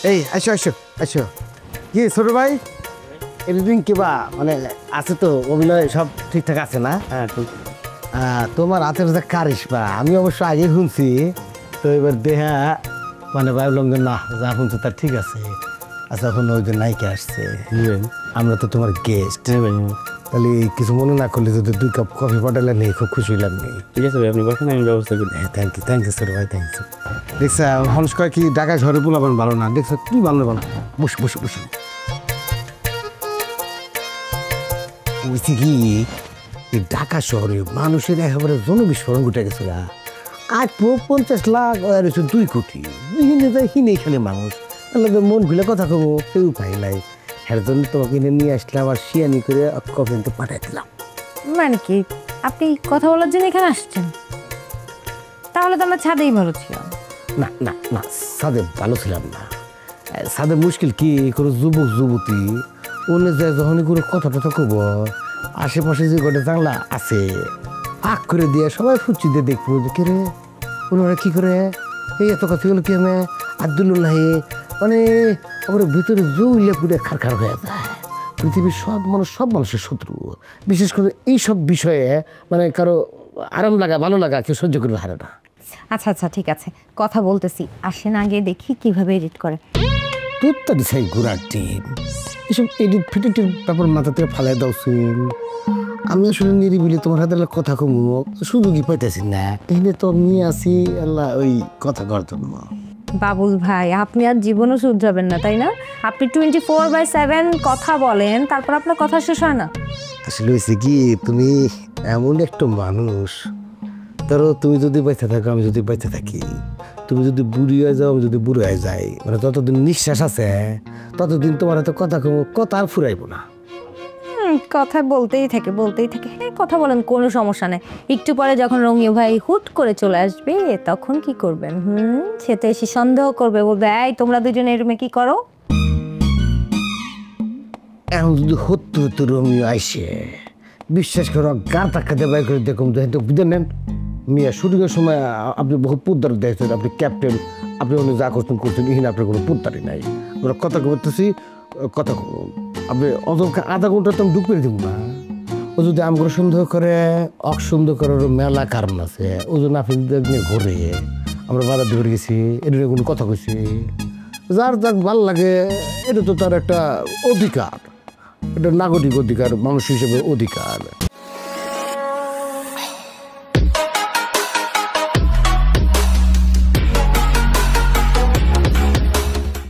এই আসো আসো আসো। কি ছোট ভাই এডিটিং কিবা মানে আছে তো, অভিনয় সব ঠিকঠাক আছে না? হ্যাঁ ঠিক। তোমার হাতের যে কারিশমা আমি অবশ্য আগে শুনছি, তো এবার দেহা মানে ভাবলাম যে না যা শুনছো তার ঠিক আছে। আচ্ছা এখন ওই যে নায়িকা আসছে, আমরা তো তোমার গেস্ট, তাহলে কিছু মনে না করলে যদি 2 কাপ কফি পাঠালে নেই, খুব খুশি হইলাম। নেই ঠিক আছে ভাই, আপনি বসেন, আমি ব্যবস্থা করি। হ্যাঁ থ্যাংক ইউ স্যার ভাই, থ্যাংক ইউ। দেখছ হংস কয় কি ঢাকা শহরে পোলাবেন ভালো না, দেখছ কি ভালো ভালো। বসে বসে বসে বলছি কি এই ঢাকা শহরে মানুষের একেবারে জনবিস্ফোরণ ঘটে গেছে গা। আজ 50 লাখ আর 2 কোটি হিনে এখানে মানুষ, তাহলে মন খুলে কথা কবো কেউ উপায় নাই। এর জন্য তোমাকে নিয়ে আসলাম আর শিয়ানি করে কফি পাঠাই দিলাম। মানে কি আপনি কথা বলার জন্য এখানে আসছেন? তাহলে তো আমরা ছাদেই ভালো ছিলাম। না না না, সাদে ভালো ছিলাম না। সাদে মুশকিল কি, কোনো যুবক যুবতী অন্য যায় যখনই কোনো কথা টথা কব, আশেপাশে যে কটা জানলা আছে আগ করে দিয়ে সবাই ফুচি দিয়ে দেখবো যে কে রে ওনারা কি করে এই এত কথা গুলো কি আমি আব্দুল্লাহ, মানে ওর ভিতরে জৌলে পুড়ে খারখার হয়ে যায়। পৃথিবীর সব মানুষের শত্রু, বিশেষ করে এইসব বিষয়ে মানে কারো আরাম লাগা ভালো লাগা কেউ সহ্য করবে হারে না। আচ্ছা আচ্ছা ঠিক আছে, কথা বলতেছি, আসেন আগে দেখি কিভাবে এডিট করে। তোর তো দিশাই ঘোরার টিম, এসব এডিট ফিটিটের ব্যাপার মাথা থেকে ফালাই দাও সিন। আমি আসলে নিরিবিলি তোমার হাতে কথা কমু সুযোগই পাইতেছি না, এখানে তো নিয়ে আসি আল্লাহ ওই কথা করার জন্য। বাবুল ভাই আপনি আর জীবনও শুধরাবেন না তাই না? আপনি 24/7 কথা বলেন, তারপর আপনার কথা শেষ হয় না। আসলে হয়েছে কি, তুমি এমন একটা মানুষ, ধরো তুমি যদি বেঁচে থাকো আমি যদি বেঁচে থাকি, তুমি যদি বুড়ি হয়ে যাও আমি যদি বুড়ো হয়ে যাই, মানে যতদিন নিঃশ্বাস আছে ততদিন তোমার হাতে কথা কমু, কথা আর ফুরাইবো না। কথা বলতেই থাকে হ্যাঁ কথা বলেন, কোনো সমস্যা নেই। একটু পরে যখন রঙিয়ে ভাই হুট করে চলে আসবে তখন কি করবেন? সে তো এসে সন্দেহ করবে, বলবে এই তোমরা দুজনে এই রুমে কি করো? এখন যদি হতো রোমিও আইসে, বিশ্বাস করো গা ধাক্কাতে বাইর করে দেখুন তো বুঝে নেন মিয়া শুটিংয়ের সময় আপনি বহুত পুদ্দার দেখছেন, আপনি ক্যাপ্টেন, আপনি অনেক যা করছেন এখানে আপনার কোনো পুদ্দারই নাই। ওরা কথা বলতেছি কথা আপনি অন্তত আধা ঘন্টা তো আমি ডুব করে দিব না। ও যদি আমগুলো সন্দেহ করে অসন্দেহ করার মেলা কারণ আছে, ও জন্য আপনি ঘুরে আমরা বাজার দিয়ে গেছি, এটা কোনো কথা কইছি, যার যার ভাল লাগে এটা তো তার একটা অধিকার, এটা নাগরিক অধিকার, মানুষ হিসেবে অধিকার।